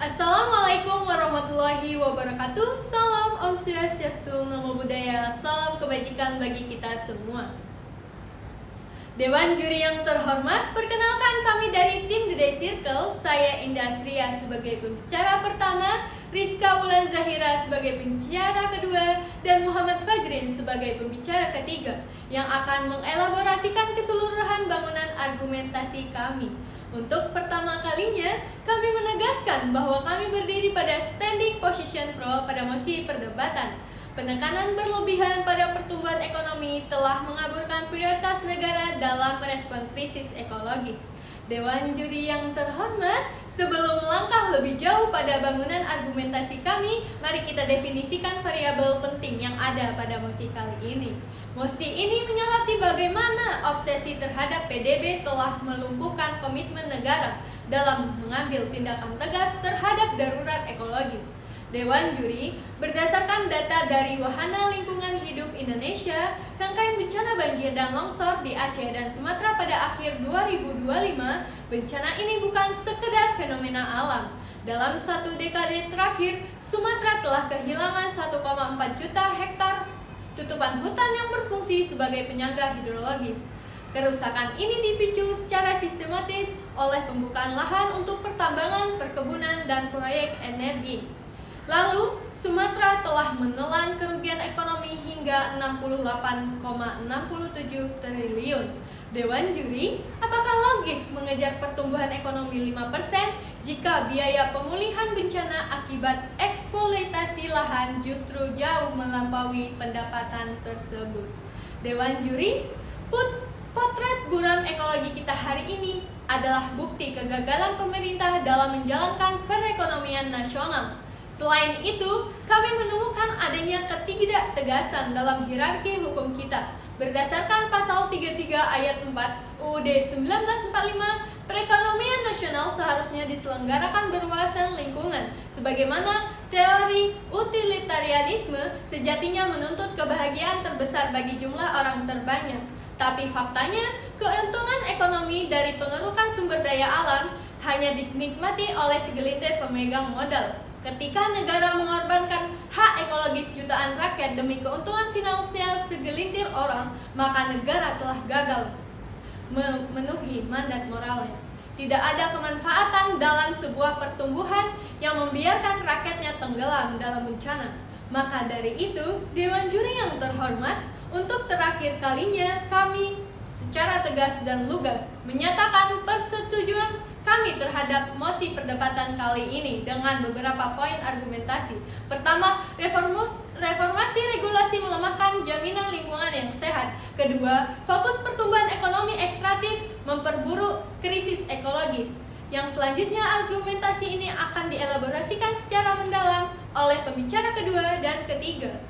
Assalamualaikum warahmatullahi wabarakatuh. Salam Om Swastiastu, Namo Buddhaya. Salam kebajikan bagi kita semua. Dewan juri yang terhormat, perkenalkan kami dari tim The Day Circle. Saya Indah Asria sebagai pembicara pertama, Rizka Wulan Zahira sebagai pembicara kedua, dan Muhammad Fajrin sebagai pembicara ketiga yang akan mengelaborasikan keseluruhan bangunan argumentasi kami. Untuk pertama kalinya, kami menegaskan bahwa kami berdiri pada standing position pro pada mosi perdebatan. Penekanan berlebihan pada pertumbuhan ekonomi telah mengaburkan prioritas negara dalam merespon krisis ekologis. Dewan juri yang terhormat, sebelum melangkah lebih jauh pada bangunan argumentasi kami, mari kita definisikan variabel penting yang ada pada mosi kali ini. Mosi ini menyoroti bagaimana obsesi terhadap PDB telah melumpuhkan komitmen negara dalam mengambil tindakan tegas terhadap darurat ekologis. Dewan juri berdasarkan data dari Wahana Lingkungan Hidup Indonesia, rangkaian bencana banjir dan longsor di Aceh dan Sumatera pada akhir 2025, bencana ini bukan sekedar fenomena alam. Dalam satu dekade terakhir, Sumatera telah kehilangan 1,4 juta hektar tutupan hutan yang berfungsi sebagai penyangga hidrologis. Kerusakan ini dipicu secara sistematis oleh pembukaan lahan untuk pertambangan, perkebunan, dan proyek energi. Lalu, Sumatera telah menelan kerugian ekonomi hingga 68,67 triliun. Dewan juri, apakah logis mengejar pertumbuhan ekonomi 5% jika biaya pemulihan bencana akibat eksploitasi lahan justru jauh melampaui pendapatan tersebut? Dewan juri, potret buram ekologi kita hari ini adalah bukti kegagalan pemerintah dalam menjalankan perekonomian nasional. Selain itu, kami menemukan adanya ketidaktegasan dalam hierarki hukum kita. Berdasarkan pasal 33 ayat 4 UUD 1945, perekonomian nasional seharusnya diselenggarakan berwawasan lingkungan. Sebagaimana teori utilitarianisme sejatinya menuntut kebahagiaan terbesar bagi jumlah orang terbanyak. Tapi faktanya, keuntungan ekonomi dari pengerukan sumber daya alam hanya dinikmati oleh segelintir pemegang modal. Ketika negara mengorbankan hak ekologis jutaan rakyat demi keuntungan finansial segelintir orang, maka negara telah gagal memenuhi mandat moralnya. Tidak ada kemanfaatan dalam sebuah pertumbuhan yang membiarkan rakyatnya tenggelam dalam bencana. Maka dari itu, Dewan Juri yang terhormat, untuk terakhir kalinya kami secara tegas dan lugas menyatakan persetujuan kami terhadap mosi perdebatan kali ini dengan beberapa poin argumentasi. Pertama, reformasi regulasi melemahkan jaminan lingkungan yang sehat. Kedua, fokus pertumbuhan ekonomi ekstraktif memperburuk krisis ekologis. Yang selanjutnya, argumentasi ini akan dielaborasikan secara mendalam oleh pembicara kedua dan ketiga.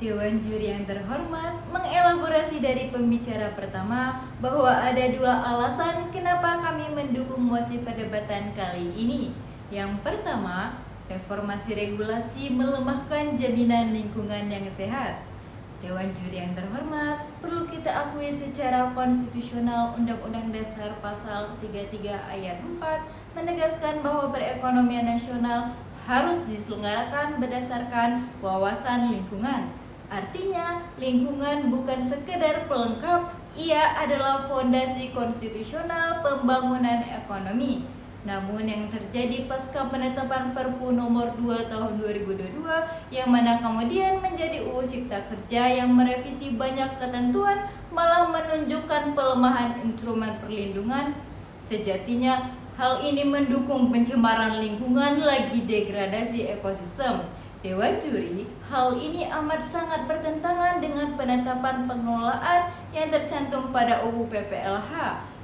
Dewan juri yang terhormat mengelaborasi dari pembicara pertama bahwa ada dua alasan kenapa kami mendukung mosi perdebatan kali ini. Yang pertama, reformasi regulasi melemahkan jaminan lingkungan yang sehat. Dewan juri yang terhormat, perlu kita akui secara konstitusional Undang-Undang Dasar Pasal 33 ayat 4 menegaskan bahwa perekonomian nasional harus diselenggarakan berdasarkan wawasan lingkungan. Artinya, lingkungan bukan sekedar pelengkap, ia adalah fondasi konstitusional pembangunan ekonomi. Namun yang terjadi pasca penetapan Perpu nomor 2 tahun 2022 yang mana kemudian menjadi UU Cipta Kerja yang merevisi banyak ketentuan malah menunjukkan pelemahan instrumen perlindungan. Sejatinya, hal ini mendukung pencemaran lingkungan lagi degradasi ekosistem. Dewan juri, hal ini amat sangat bertentangan dengan penetapan pengelolaan yang tercantum pada UU PPLH.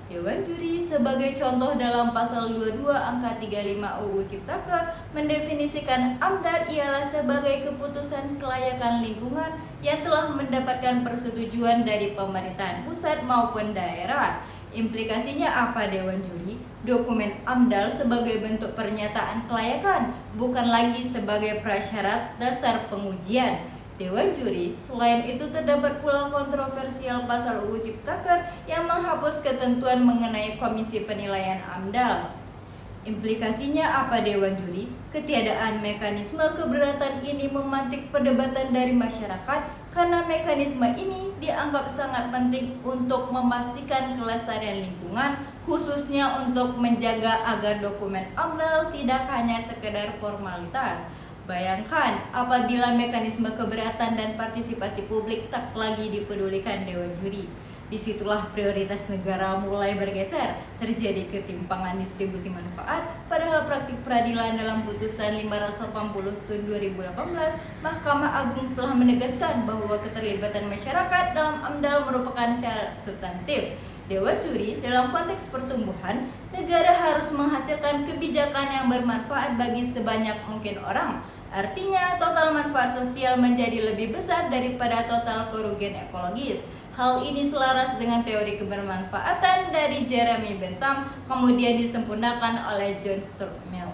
Dewan juri sebagai contoh dalam pasal 22 angka 35 UU Ciptaker mendefinisikan AMDAL ialah sebagai keputusan kelayakan lingkungan yang telah mendapatkan persetujuan dari pemerintahan pusat maupun daerah. Implikasinya apa Dewan juri? Dokumen AMDAL sebagai bentuk pernyataan kelayakan, bukan lagi sebagai prasyarat dasar pengujian. Dewan juri, selain itu terdapat pula kontroversial pasal UU Ciptaker yang menghapus ketentuan mengenai komisi penilaian AMDAL. Implikasinya apa Dewan Juri? Ketiadaan mekanisme keberatan ini memantik perdebatan dari masyarakat karena mekanisme ini dianggap sangat penting untuk memastikan kelestarian lingkungan, khususnya untuk menjaga agar dokumen AMDAL tidak hanya sekedar formalitas. Bayangkan apabila mekanisme keberatan dan partisipasi publik tak lagi dipedulikan Dewan Juri. Disitulah prioritas negara mulai bergeser, terjadi ketimpangan distribusi manfaat, padahal praktik peradilan dalam putusan 580 tahun 2018, Mahkamah Agung telah menegaskan bahwa keterlibatan masyarakat dalam AMDAL merupakan syarat substantif. Dewan Juri, dalam konteks pertumbuhan, negara harus menghasilkan kebijakan yang bermanfaat bagi sebanyak mungkin orang. Artinya, total manfaat sosial menjadi lebih besar daripada total kerugian ekologis. Hal ini selaras dengan teori kebermanfaatan dari Jeremy Bentham, kemudian disempurnakan oleh John Stuart Mill.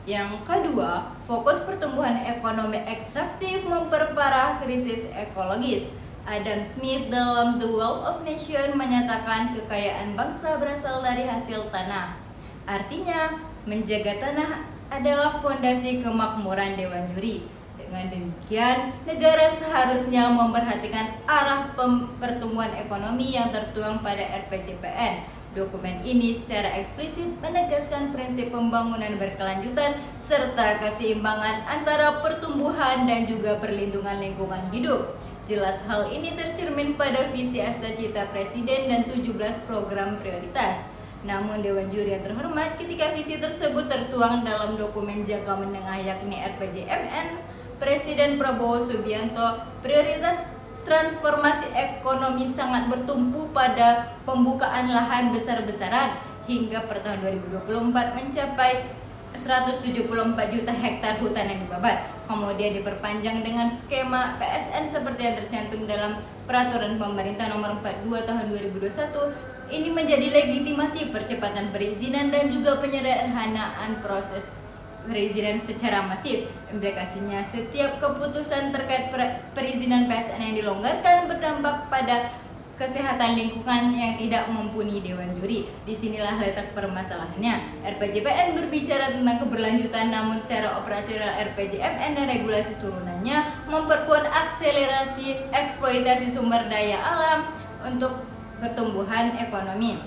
Yang kedua, fokus pertumbuhan ekonomi ekstraktif memperparah krisis ekologis. Adam Smith dalam The Wealth of Nations menyatakan kekayaan bangsa berasal dari hasil tanah. Artinya, menjaga tanah adalah fondasi kemakmuran Dewan Juri. Dengan demikian, negara seharusnya memperhatikan arah pertumbuhan ekonomi yang tertuang pada RPJPN. Dokumen ini secara eksplisit menegaskan prinsip pembangunan berkelanjutan serta keseimbangan antara pertumbuhan dan juga perlindungan lingkungan hidup. Jelas hal ini tercermin pada visi Astacita Presiden dan 17 program prioritas. Namun Dewan Juri yang terhormat, ketika visi tersebut tertuang dalam dokumen jangka menengah yakni RPJMN, Presiden Prabowo Subianto, prioritas transformasi ekonomi sangat bertumpu pada pembukaan lahan besar-besaran hingga per tahun 2024 mencapai 174 juta hektar hutan yang dibabat. Kemudian diperpanjang dengan skema PSN seperti yang tercantum dalam Peraturan Pemerintah Nomor 42 Tahun 2021. Ini menjadi legitimasi percepatan perizinan dan juga penyederhanaan proses perizinan secara masif. Implikasinya, setiap keputusan terkait perizinan PSN yang dilonggarkan berdampak pada kesehatan lingkungan yang tidak mumpuni Dewan Juri. Disinilah letak permasalahannya. RPJPN berbicara tentang keberlanjutan, namun secara operasional RPJMN dan regulasi turunannya memperkuat akselerasi eksploitasi sumber daya alam untuk pertumbuhan ekonomi.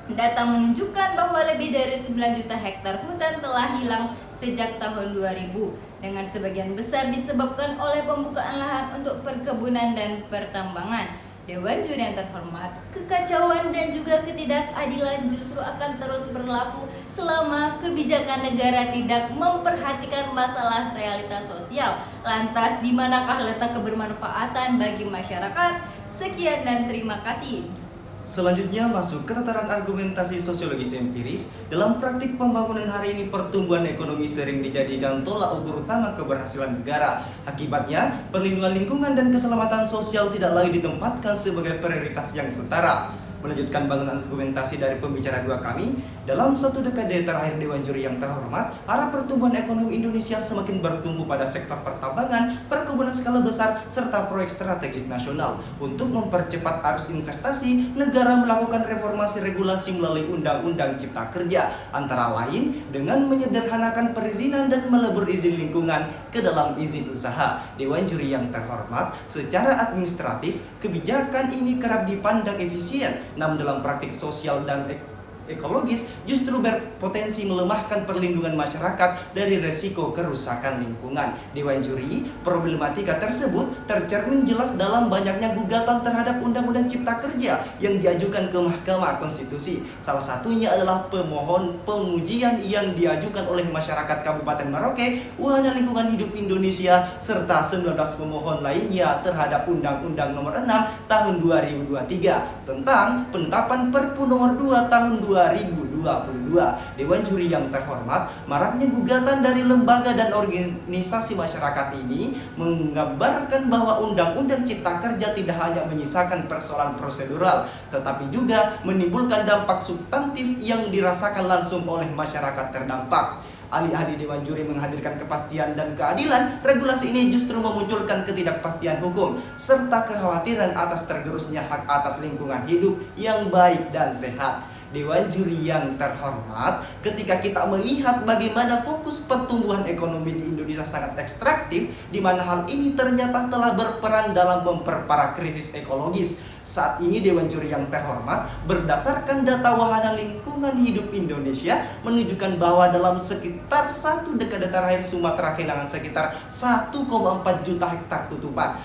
Data menunjukkan bahwa lebih dari 9 juta hektar hutan telah hilang sejak tahun 2000, dengan sebagian besar disebabkan oleh pembukaan lahan untuk perkebunan dan pertambangan. Dewan Juri yang terhormat, kekacauan dan juga ketidakadilan justru akan terus berlaku selama kebijakan negara tidak memperhatikan masalah realitas sosial. Lantas, di manakah letak kebermanfaatan bagi masyarakat? Sekian dan terima kasih. Selanjutnya masuk ke tataran argumentasi sosiologis empiris. Dalam praktik pembangunan hari ini, pertumbuhan ekonomi sering dijadikan tolak ukur utama keberhasilan negara. Akibatnya, perlindungan lingkungan dan keselamatan sosial tidak lagi ditempatkan sebagai prioritas yang setara. Melanjutkan bangunan argumentasi dari pembicara dua kami, dalam satu dekade terakhir Dewan Juri yang terhormat, arah pertumbuhan ekonomi Indonesia semakin bertumbuh pada sektor pertambangan, perkebunan skala besar, serta proyek strategis nasional. Untuk mempercepat arus investasi, negara melakukan reformasi regulasi melalui Undang-Undang Cipta Kerja, antara lain dengan menyederhanakan perizinan dan melebur izin lingkungan ke dalam izin usaha. Dewan Juri yang terhormat, secara administratif, kebijakan ini kerap dipandang efisien, namun dalam praktik sosial dan ekologis justru berpotensi melemahkan perlindungan masyarakat dari resiko kerusakan lingkungan. Dewan Juri, problematika tersebut tercermin jelas dalam banyaknya gugatan terhadap Undang-Undang Cipta Kerja yang diajukan ke Mahkamah Konstitusi. Salah satunya adalah pemohon pengujian yang diajukan oleh masyarakat Kabupaten Merauke, Wahana Lingkungan Hidup Indonesia, serta 19 pemohon lainnya terhadap Undang-Undang Nomor 6 Tahun 2023 tentang penetapan Perpu Nomor 2 Tahun 2022. Dewan Juri yang terhormat, maraknya gugatan dari lembaga dan organisasi masyarakat ini menggambarkan bahwa Undang-Undang Cipta Kerja tidak hanya menyisakan persoalan prosedural, tetapi juga menimbulkan dampak substantif yang dirasakan langsung oleh masyarakat terdampak. Ahli-ahli Dewan Juri menghadirkan kepastian dan keadilan. Regulasi ini justru memunculkan ketidakpastian hukum serta kekhawatiran atas tergerusnya hak atas lingkungan hidup yang baik dan sehat. Dewan juri yang terhormat, ketika kita melihat bagaimana fokus pertumbuhan ekonomi di Indonesia sangat ekstraktif, di mana hal ini ternyata telah berperan dalam memperparah krisis ekologis. Saat ini Dewan Juri yang terhormat, berdasarkan data Wahana Lingkungan Hidup Indonesia, menunjukkan bahwa dalam sekitar 1 dekade terakhir Sumatera kehilangan sekitar 1,4 juta hektar tutupan,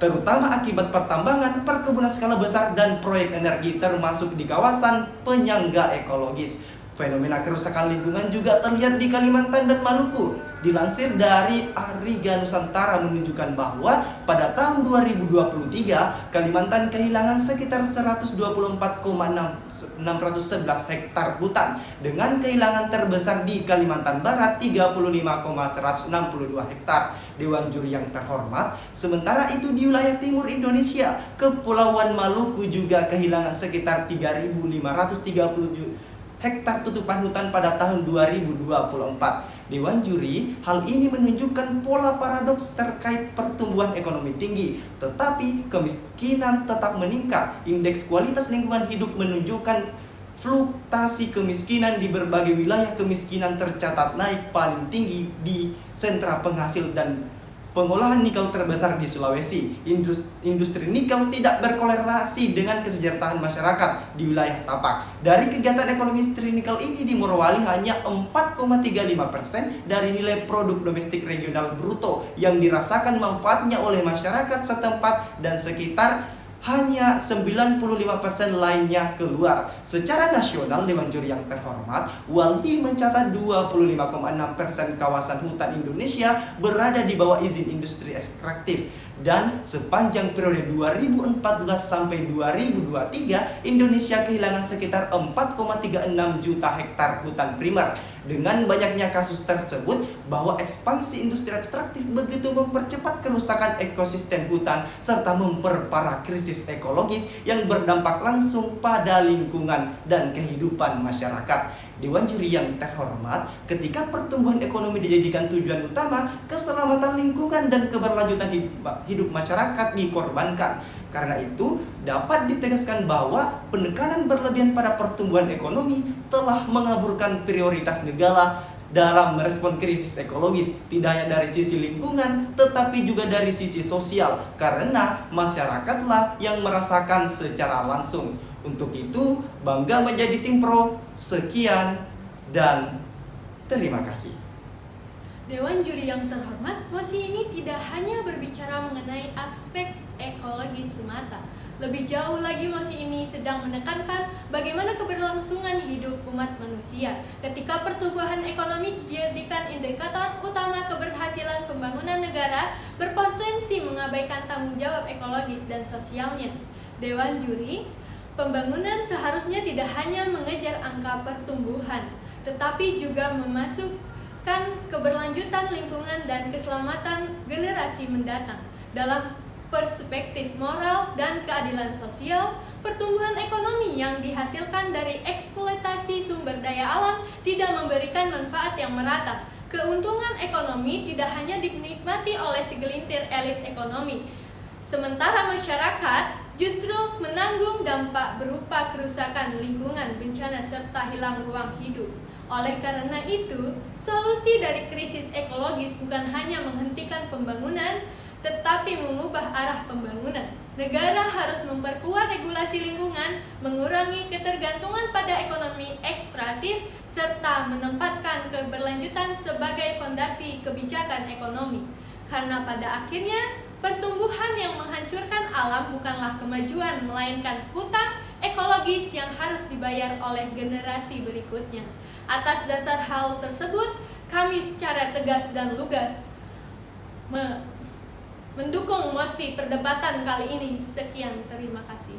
terutama akibat pertambangan, perkebunan skala besar, dan proyek energi termasuk di kawasan penyangga ekologis. Fenomena kerusakan lingkungan juga terlihat di Kalimantan dan Maluku. Dilansir dari Ariga Nusantara menunjukkan bahwa pada tahun 2023, Kalimantan kehilangan sekitar 124,611 hektar hutan, dengan kehilangan terbesar di Kalimantan Barat 35,162 hektar. Dewan Juri yang terhormat, sementara itu di wilayah timur Indonesia, Kepulauan Maluku juga kehilangan sekitar 3.537 hektar tutupan hutan pada tahun 2024. Dewan Juri, hal ini menunjukkan pola paradoks terkait pertumbuhan ekonomi tinggi, tetapi kemiskinan tetap meningkat. Indeks kualitas lingkungan hidup menunjukkan fluktuasi kemiskinan di berbagai wilayah. Kemiskinan tercatat naik paling tinggi di sentra penghasil dan pengolahan nikel terbesar di Sulawesi. Industri nikel tidak berkorelasi dengan kesejahteraan masyarakat di wilayah Tapak. Dari kegiatan ekonomi industri nikel ini di Morowali, hanya 4,35% dari nilai produk domestik regional bruto yang dirasakan manfaatnya oleh masyarakat setempat, dan sekitar hanya 95% lainnya keluar. Secara nasional, Dewan Juri yang terhormat, Walhi mencatat 25,6% kawasan hutan Indonesia berada di bawah izin industri ekstraktif. Dan sepanjang periode 2014 sampai 2023, Indonesia kehilangan sekitar 4,36 juta hektar hutan primer. Dengan banyaknya kasus tersebut, bahwa ekspansi industri ekstraktif begitu mempercepat kerusakan ekosistem hutan serta memperparah krisis ekologis yang berdampak langsung pada lingkungan dan kehidupan masyarakat. Dewan Juri yang terhormat, ketika pertumbuhan ekonomi dijadikan tujuan utama, keselamatan lingkungan dan keberlanjutan hidup masyarakat dikorbankan. Karena itu, dapat ditegaskan bahwa penekanan berlebihan pada pertumbuhan ekonomi telah mengaburkan prioritas negara dalam merespon krisis ekologis, tidak hanya dari sisi lingkungan, tetapi juga dari sisi sosial, karena masyarakatlah yang merasakan secara langsung. Untuk itu, bangga menjadi tim pro. Sekian dan terima kasih. Dewan Juri yang terhormat, mosi ini tidak hanya berbicara mengenai aspek ekologis semata. Lebih jauh lagi, mosi ini sedang menekankan bagaimana keberlangsungan hidup umat manusia ketika pertumbuhan ekonomi dijadikan indikator utama keberhasilan pembangunan negara, berpotensi mengabaikan tanggung jawab ekologis dan sosialnya. Dewan Juri, pembangunan seharusnya tidak hanya mengejar angka pertumbuhan, tetapi juga memasukkan keberlanjutan lingkungan dan keselamatan generasi mendatang. Dalam perspektif moral dan keadilan sosial, pertumbuhan ekonomi yang dihasilkan dari eksploitasi sumber daya alam tidak memberikan manfaat yang merata. Keuntungan ekonomi tidak hanya dinikmati oleh segelintir elit ekonomi, sementara masyarakat justru menanggung dampak berupa kerusakan lingkungan, bencana, serta hilang ruang hidup. Oleh karena itu, solusi dari krisis ekologis bukan hanya menghentikan pembangunan, tetapi mengubah arah pembangunan. Negara harus memperkuat regulasi lingkungan, mengurangi ketergantungan pada ekonomi ekstraktif, serta menempatkan keberlanjutan sebagai fondasi kebijakan ekonomi. Karena pada akhirnya, pertumbuhan yang menghancurkan alam bukanlah kemajuan, melainkan hutang ekologis yang harus dibayar oleh generasi berikutnya. Atas dasar hal tersebut, kami secara tegas dan lugas mendukung mosi perdebatan kali ini. Sekian, terima kasih.